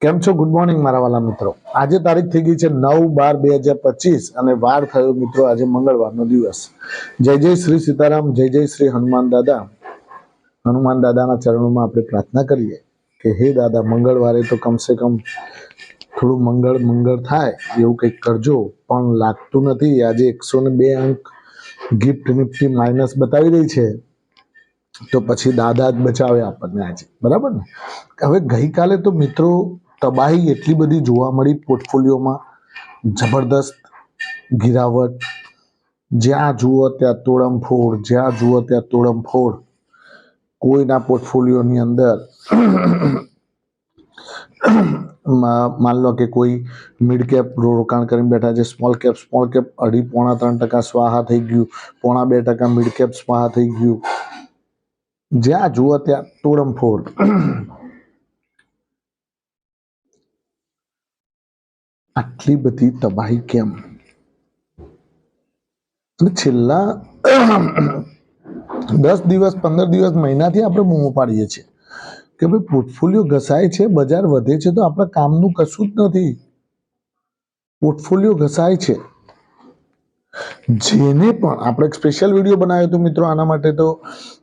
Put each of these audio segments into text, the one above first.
કેમ છો? Good morning મારા વાલા મિત્રો. આજે તારીખ થઈ ગઈ છે 9/12/2025 અને વાર થયો મિત્રો આજે મંગળવારનો દિવસ. જય જય શ્રી સીતારામ, જય જય શ્રી હનુમાન દાદા. હનુમાન દાદાના ચરણોમાં આપણે પ્રાર્થના કરીએ કે હે દાદા, મંગળવારે તો કમસે કમ થોડું મંગળ થાય એવું કંઈક કરજો, પણ લાગતું નથી. આજે 102 અંક ગિફ્ટ નિફ્ટી માઇનસ બતાવી રહી છે, તો પછી દાદા જ બચાવે આપણને આજે, બરાબર ને? હવે ગઈકાલે તો મિત્રો તબાહી એટલી બધી જોવા મળી પોર્ટફોલિયોમાં, જબરદસ્ત ગિરાવટ, જ્યાં જુઓ ત્યાં તોડમફોડ, જ્યાં જુઓ ત્યાં તોડમફોડ. કોઈના પોર્ટફોલિયોની અંદર માન લો કે કોઈ મિડ કેપ રોકાણ કરીને બેઠા છે, સ્મોલ કેપ 2.5-3% સ્વાહા થઈ ગયું, 0.5% મિડ કેપ સ્વાહા થઈ ગયું. જ્યાં જુઓ ત્યાં તોડમફોડ. આટલી બધી તબાહી કેમ? અને છેલ્લા 10 દિવસ, 15 દિવસ, મહિનાથી આપણે બૂમો પાડીએ છીએ કે ભાઈ પોર્ટફોલિયો ઘસાય છે, બજાર વધે છે, તો આપણા કામનું કશું જ નથી. પોર્ટફોલિયો ઘસાય છે. જેને પણ આપણે સ્પેશિયલ વિડીયો બનાવ્યો હતો મિત્રો આના માટે, તો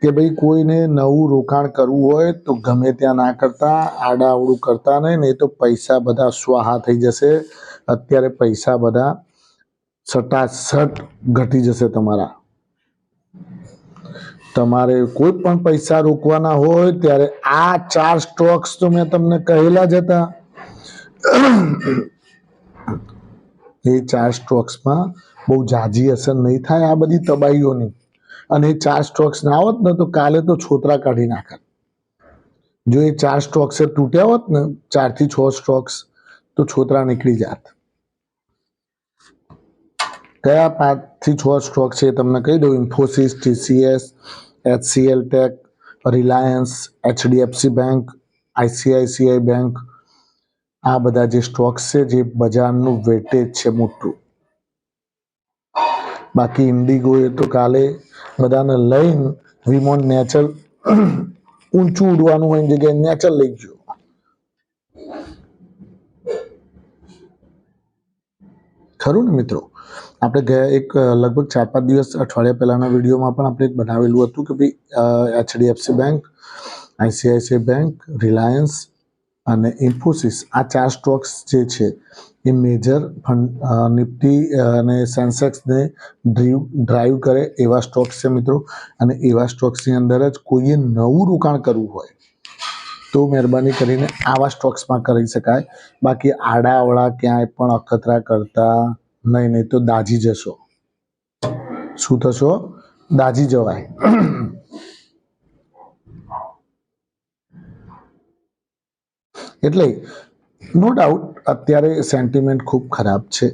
કે ભાઈ કોઈને નવું રોકાણ કરવું હોય તો ગમે ત્યાં ના કરતા, આડાઅવળું કરતા નહીં તો પૈસા બધા સ્વાહા થઈ જશે. અત્યારે પૈસા બધા સટાસટ ઘટી જશે તમારા. તમારે કોઈ પણ પૈસા રોકવાના હોય ત્યારે આ 4 સ્ટોક્સ તો મેં તમને કહેલા જ હતા. એ 4 સ્ટોક્સમાં બહુ ઝાઝી અસર નહીં થાય આ બધી તબાહીઓની. અને એ 4 સ્ટોક્સ ના આવત ને તો કાલે તો છોતરા કાઢી નાખત. જો એ 4 સ્ટોક્સ તૂટ્યા હોત ને, 4 થી 6 સ્ટોક્સ, તો છોતરા નીકળી જાત. કયા 5 થી 6 સ્ટોક છે તમને કહી દઉં: Infosys, TCS, HCL tech, Reliance, HDFC bank, ICICI bank. આ બધા જે સ્ટોક્સ છે જે બજારનું વેટેજ છે મોટું. બાકી ઇન્ડિગો એ તો કાલે બધાને લઈને વિમોન નેચર ઊંચું ઉડવાનું હોય જગ્યાએ નેચર લઈ ગયો. ખરું ને મિત્રો? આપણે ગયા એક લગભગ 4-5 દિવસ, અઠવાડિયા પહેલાના વિડીયોમાં પણ આપણે બનાવેલું હતું કે ભાઈ HDFC bank, ICICI bank, Reliance અને ઇન્ફોસિસ, આ 4 સ્ટોક્સ જે છે એ મેજર નિફ્ટી અને સેન્સેક્સને ડ્રાઈવ કરે એવા સ્ટોક્સ છે મિત્રો. અને એવા સ્ટોક્સની અંદર જ કોઈએ નવું રોકાણ કરવું હોય તો મહેરબાની કરીને આવા સ્ટોક્સમાં કરી શકાય. બાકી આડાઅવળા ક્યાંય પણ અખતરા કરતા નહીં તો દાજી જશો. શું થશો? દાજી જવાય. એટલે નો ડાઉટ અત્યારે સેન્ટિમેન્ટ ખૂબ ખરાબ છે.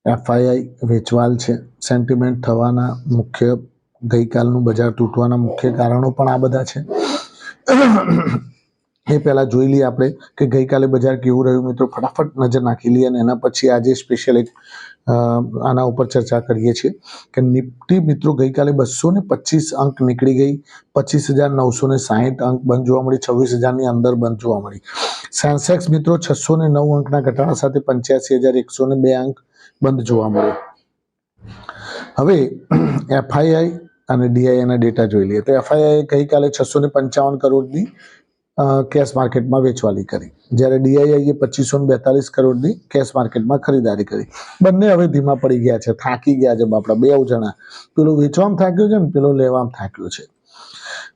FII વેચવાલ છે. સેન્ટિમેન્ટ થવાના મુખ્ય, ગઈકાલનું બજાર તૂટવાના મુખ્ય કારણો પણ આ બધા છે. એ પહેલાં જોઈ લઈએ આપણે કે ગઈકાલે બજાર કેવું રહ્યું મિત્રો. ફટાફટ નજર નાખી લઈએ અને એના પછી આજે સ્પેશિયલ એક આના ઉપર ચર્ચા કરીએ છીએ કે નિફ્ટી મિત્રો ગઈકાલે 225 અંક નીકળી ગઈ. 25,960 અંક બંધ જોવા મળી. 26,000ની અંદર બંધ જોવા મળી. સેન્સેક્સ મિત્રો 609 અંકના ઘટાડા સાથે 85,102 અંક બંધ જોવા મળે. હવે FII અને DIIના ડેટા જોઈ લઈએ તો FII ગઈકાલે 655 કરોડની કેશ માર્કેટમાં વેચવાલી કરી, જ્યારે DIIએ 2542 કરોડની કેશ માર્કેટમાં ખરીદારી કરી. બંને હવે ધીમા પડી ગયા છે, થાકી ગયા છે બાપડા બે જણા. પેલો વેચવામાં થાક્યો છે ને પેલો લેવામાં થાક્યો છે.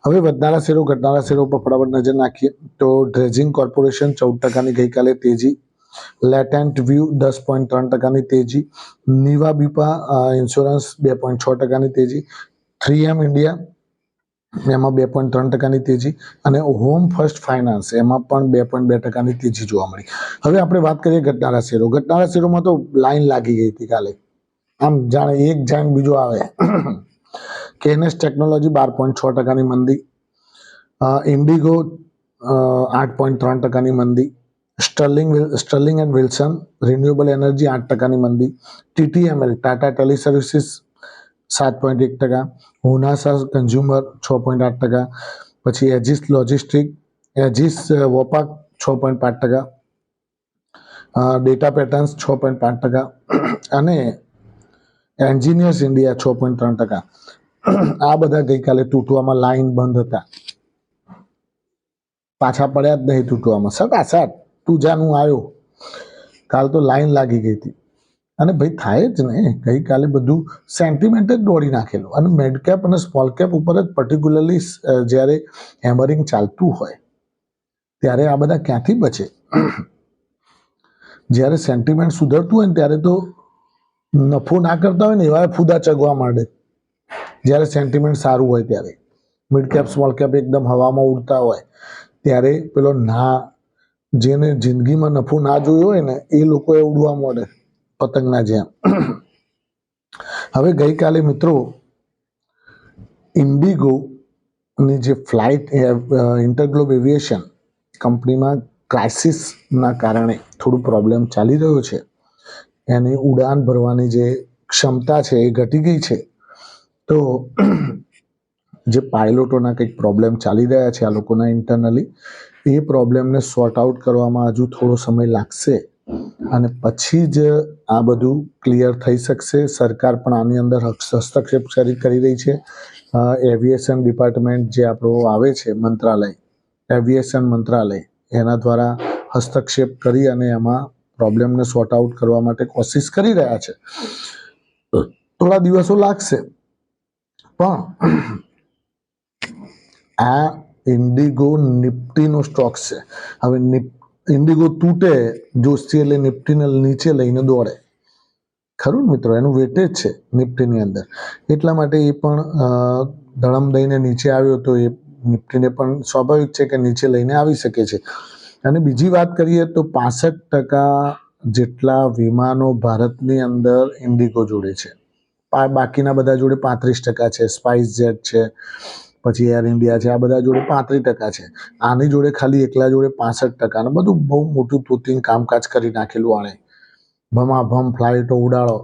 હવે વધનારા શેરો ઘટનારા શેરો પર ફટાફટ નજર નાખીએ તો ડ્રેજિંગ કોર્પોરેશન 14% ગઈકાલે તેજી, લેટેન્ટ વ્યૂ 10.3% તેજી, નિવા બીપા ઇન્સ્યોરન્સ 2.6% તેજી, 3M ઇન્ડિયા એમાં 2.3% તેજી અને હોમ ફર્સ્ટ ફાઇનાન્સ એમાં પણ 2.2% તેજી જોવા મળી. હવે આપણે વાત કરીએ ઘટનારા શેરો. ઘટનારા શેરોમાં તો લાઈન લાગી ગઈ હતી કાલે, આમ જાણે એક જાણ બીજો આવે. કેનેસ ટેકનોલોજી 12.6%ની મંદી, ઇન્ડિગો 8.3%ની મંદી, Sterling and Wilson renewable energy 8%ની મંદી, TTML Tata teleservices 7.1%, Honasa consumer 6.8%, પછી એજિસ લોજિસ્ટિક, એજિસ વોપાક 6.5%, ડેટા પેટર્ન્સ 6.5%, અને એન્જિનિયર્સ ઇન્ડિયા 6.3%. આ બધા ગઈકાલે તૂટવામાં લાઈન બંધ હતા, પાછા પડ્યા જ નહીં તૂટવામાં, સટાસટ તુજાનું આવ્યો. કાલ તો લાઈન લાગી ગઈ હતી. અને ભાઈ થાય જ ને, ગઈકાલે બધું સેન્ટિમેન્ટ જ દોડી નાખેલું, અને મિડ કેપ અને સ્મોલ કેપ ઉપર જ પર્ટિક્યુલરલી જ્યારે હેમરિંગ ચાલતું હોય ત્યારે આ બધા ક્યાંથી બચે? જ્યારે સેન્ટિમેન્ટ સુધરતું હોય ને ત્યારે તો નફો ના કરતા હોય ને એવા ફૂદા ચગવા માંડે. જ્યારે સેન્ટિમેન્ટ સારું હોય ત્યારે મિડ કેપ સ્મોલ કેપ એકદમ હવામાં ઉડતા હોય ત્યારે પેલો ના, જેને જિંદગીમાં નફો ના જોયો હોય ને એ લોકોએ ઉડવા માંડે પતંગના જેમ. હવે ગઈકાલે મિત્રો ઇન્ડિગોની જે ફ્લાઇટ ઇન્ટરગ્લોબ એવિએશન કંપનીમાં ક્રાઇસિસના કારણે થોડું પ્રોબ્લેમ ચાલી રહ્યો છે. એની ઉડાન ભરવાની જે ક્ષમતા છે એ ઘટી ગઈ છે. તો જે પાયલોટોના કંઈક પ્રોબ્લેમ ચાલી રહ્યા છે આ લોકોના ઇન્ટરનલી, એ પ્રોબ્લેમને સોર્ટ આઉટ કરવામાં હજુ થોડો સમય લાગશે, અને પછી જ આ બધું ક્લિયર થઈ શકશે. સરકાર પણ આની અંદર હસ્તક્ષેપ કરી રહી છે. એવિએશન ડિપાર્ટમેન્ટ જે આપણું આવે છે મંત્રાલય, એવિએશન મંત્રાલય, એના દ્વારા હસ્તક્ષેપ કરી અને એમાં પ્રોબ્લેમને સોર્ટ આઉટ કરવા માટે કોશિશ કરી રહ્યા છે. થોડા દિવસો લાગશે, પણ આ ઇન્ડિગો નિફ્ટીનો સ્ટોક છે. હવે ઇન્ડિગો તૂટે જોશથી એટલે નિફ્ટીને નીચે લઈને દોડે, ખરું ને મિત્રો? એનું વેટેજ છે નિફ્ટીની અંદર, એટલા માટે એ પણ ધડમ દઈને નીચે આવ્યો તો એ નિફ્ટીને પણ સ્વાભાવિક છે કે નીચે લઈને આવી શકે છે. અને બીજી વાત કરીએ તો 65% જેટલા વિમાનો ભારતની અંદર ઇન્ડિગો જોડે છે. બાકીના બધા જોડે 35% છે. સ્પાઇસ જેટ છે, પછી એર ઇન્ડિયા છે, આ બધા જોડે 35% છે. આની જોડે ખાલી એકલા જોડે 65%. અને બધું બહુ મોટું તોતિંગ કામકાજ કરી નાખેલું આણે. ભમાભમ ફ્લાઇટો ઉડાડો.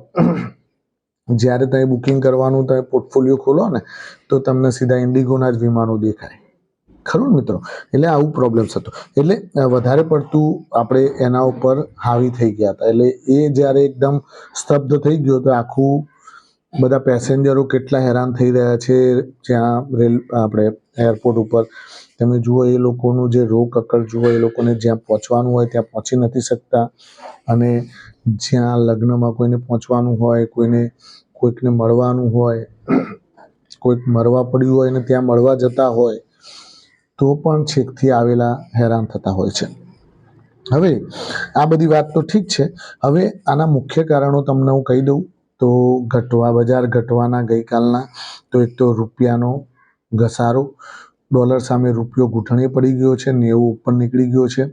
જ્યારે તમે બુકિંગ કરવાનું, તમે પોર્ટફોલિયો ખોલો ને તો તમને સીધા ઇન્ડિગોના જ વિમાનો દેખાય, ખરું મિત્રો? એટલે આવું પ્રોબ્લેમ્સ હતો. એટલે વધારે પડતું આપણે એના ઉપર હાવી થઈ ગયા હતા. એટલે એ જ્યારે એકદમ સ્તબ્ધ થઈ ગયો તો આખું બધા પેસેન્જરો કેટલા હેરાન થઈ રહ્યા છે. જ્યાં આપણે એરપોર્ટ ઉપર તમે જુઓ, એ લોકોનું જે રો કકડ જુઓ, એ લોકોને જ્યાં પહોંચવાનું હોય ત્યાં પહોંચી નથી શકતા. અને જ્યાં લગ્નમાં કોઈને પહોંચવાનું હોય, કોઈકને મળવાનું હોય, કોઈક મરવા પડ્યું હોય ને ત્યાં મળવા જતા હોય તો પણ છેકથી આવેલા હેરાન થતા હોય છે. હવે આ બધી વાત તો ઠીક છે. હવે આના મુખ્ય કારણો તમને હું કહી દઉં તો બજાર ઘટવાના ગઈકાલના, તો એક તો રૂપિયાનો ઘસારો, ડોલર સામે રૂપિયો ઘૂંટણે પડી ગયો છે, 90 ઉપર નીકળી ગયો છે,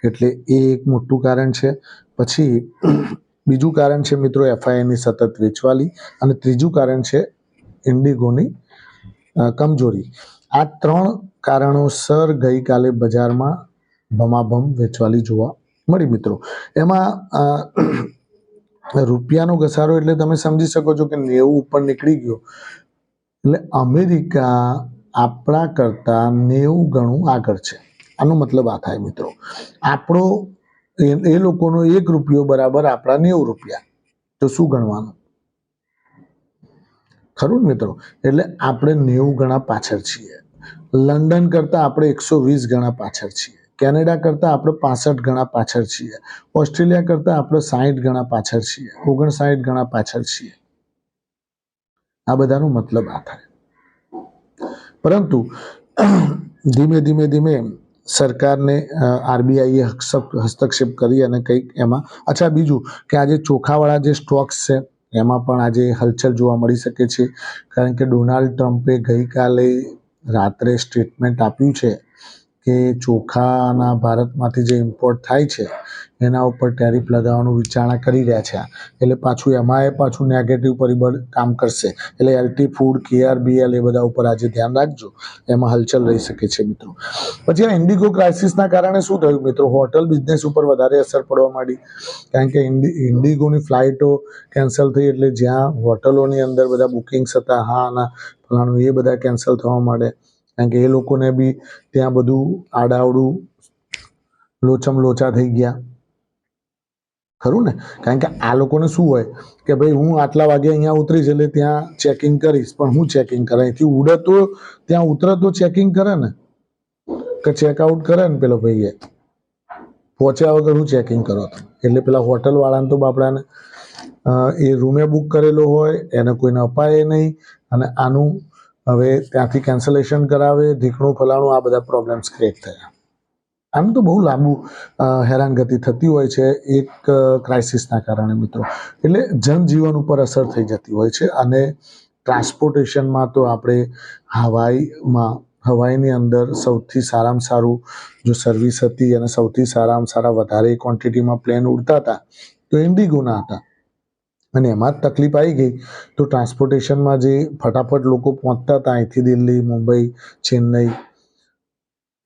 એટલે એ એક મોટું કારણ છે. પછી બીજું કારણ છે મિત્રો એફઆઈઆઈની સતત વેચવાલી, અને ત્રીજું કારણ છે ઇન્ડિગોની કમજોરી. આ 3 કારણોસર ગઈકાલે બજારમાં ભમાભમ વેચવાલી જોવા મળી મિત્રો. એમાં રૂપિયાનો ઘસારો એટલે તમે સમજી શકો છો કે 90 ઉપર નીકળી ગયો એટલે અમેરિકા આપણા કરતાં 90 ગણું આગળ છે. આનો મતલબ આ થાય મિત્રો, આપણો એ લોકોનો 1 રૂપિયો બરાબર આપણા 90 રૂપિયા. તો શું ગણવાનું, ખરું ને મિત્રો? એટલે આપણે 90 ગણા પાછળ છીએ. લંડન કરતાં આપણે 120 ગણા પાછળ છીએ. કેનેડા કરતાં આપણે 65 ગણા પાછળ છીએ. ઓસ્ટ્રેલિયા કરતાં આપણે 60 ગણા પાછળ છીએ. 59 ગણા પાછળ છીએ. આ બધાનો મતલબ આ થાય. પરંતુ ધીમે સરકારને આરબીઆઈએ હસ્તક્ષેપ કરી અને કંઈક એમાં, અચ્છા બીજું કે આજે ચોખાવાળા જે સ્ટોક્સ છે એમાં પણ આજે હલચલ જોવા મળી શકે છે. કારણ કે ડોનાલ્ડ ટ્રમ્પે ગઈકાલે રાત્રે સ્ટેટમેન્ટ આપ્યું છે કે ચોખાના ભારતમાંથી જે ઇમ્પોર્ટ થાય છે એના ઉપર ટેરિફ લગાવવાનું વિચારણા કરી રહ્યા છે. એટલે પાછું નેગેટિવ પરિબળ કામ કરશે. એટલે એલટી ફૂડ, કેઆરબીએલ એ બધા ઉપર આજે ધ્યાન રાખજો, એમાં હલચલ રહી શકે છે મિત્રો. પછી આ ઇન્ડિગો ક્રાઇસિસના કારણે શું થયું મિત્રો, હોટલ બિઝનેસ ઉપર વધારે અસર પડવા માંડી. કારણ કે ઇન્ડિગોની ફ્લાઇટો કેન્સલ થઈ એટલે જ્યાં હોટલોની અંદર બધા બુકિંગ્સ હતા, ફલાણું એ બધા કેન્સલ થવા માંડે. કારણ કે એ લોકોને બી ત્યાં બધું આડાવડું લોચા થઈ ગયા. ખરું ને? કારણ કે આ લોકોને શું હોય કે ભાઈ હું આટલા વાગે અહીંયા ઉતરીશ એટલે ત્યાં ચેકિંગ કરીશ, પણ હું ચેકિંગ કરે અહીંથી ઉડે તો ત્યાં ઉતરે તો ચેકિંગ કરે ને, કે ચેકઆઉટ કરે ને પેલો ભાઈએ, પહોંચ્યા વગર હું ચેકિંગ કરો તમે? એટલે પેલા હોટલવાળાને તો બાપડાને એ રૂમે બુક કરેલો હોય એને કોઈને અપાય નહીં, અને આનું હવે ત્યાંથી કેન્સલેશન કરાવે, ઢીકણું ફલાણું, આ બધા પ્રોબ્લેમ્સ ક્રિએટ થયા. આમ તો બહુ લાંબુ હેરાનગતિ થતી હોય છે એક ક્રાઇસિસના કારણે મિત્રો. એટલે જનજીવન ઉપર અસર થઈ જતી હોય છે. અને ટ્રાન્સપોર્ટેશનમાં તો આપણે હવાઈની અંદર સૌથી સારામાં સારું જો સર્વિસ હતી અને સૌથી સારામાં સારા વધારે ક્વોન્ટિટીમાં પ્લેન ઉડતા હતા તો ઇન્ડિગોના હતા. અને એમાં જ તકલીફ આવી ગઈ તો ટ્રાન્સપોર્ટેશનમાં જે ફટાફટ લોકો પહોંચતા હતા અહીંથી દિલ્હી, મુંબઈ, ચેન્નઈ,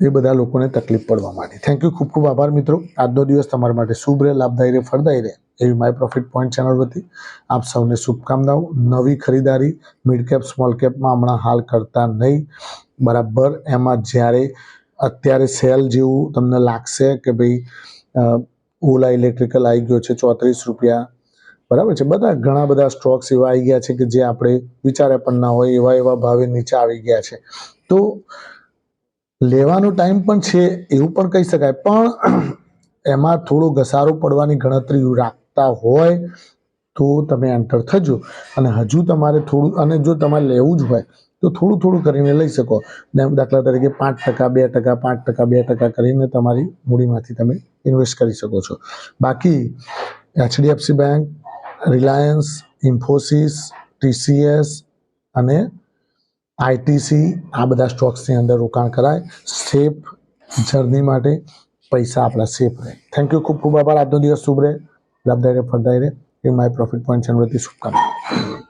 એ બધા લોકોને તકલીફ પડવા માંડી. થેન્ક યુ, ખૂબ ખૂબ આભાર મિત્રો. આજનો દિવસ તમારા માટે શુભ રહે, લાભદાયી રહે, ફળદાયી રહે એવી માય પ્રોફિટ પોઈન્ટ ચેનલ વતી આપ સૌને શુભકામનાઓ. નવી ખરીદારી મિડ કેપ સ્મોલ કેપમાં હમણાં હાલ કરતા નહીં, બરાબર. એમાં જ્યારે અત્યારે સેલ જેવું તમને લાગશે કે ભાઈ ઓલા ઇલેક્ટ્રિકલ આવી ગયો છે 34 રૂપિયા, બરાબર છે. ઘણા બધા સ્ટોક્સ એવા આવી ગયા છે કે જે આપણે વિચાર્યા પણ ના હોય એવા ભાવે નીચે આવી ગયા છે. તો લેવાનો ટાઈમ પણ છે એવું પણ કહી શકાય, પણ એમાં થોડો ઘસારો પડવાની ગણતરી રાખતા હોય તો તમે એન્ટર થજો. અને હજુ તમારે થોડું, અને જો તમારે લેવું જ હોય તો થોડું થોડું કરીને લઈ શકો. દાખલા તરીકે 5%, 2%, 5%, 2% કરીને તમારી મૂડીમાંથી તમે ઇન્વેસ્ટ કરી શકો છો. બાકી HDFC bank, Reliance, Infosys, TCS અને ITC આ બધા સ્ટોક્સની અંદર રોકાણ કરાય. સેફ જર્ની માટે પૈસા આપણા સેફ રહે. થેન્ક યુ, ખૂબ ખૂબ આભાર. આજનો દિવસ શુભ રહે, લાભદાયી રહે, ફળદાયી રહે એ માય પ્રોફિટ પોઈન્ટ ચેનલ વતી શુભકામનાઓ.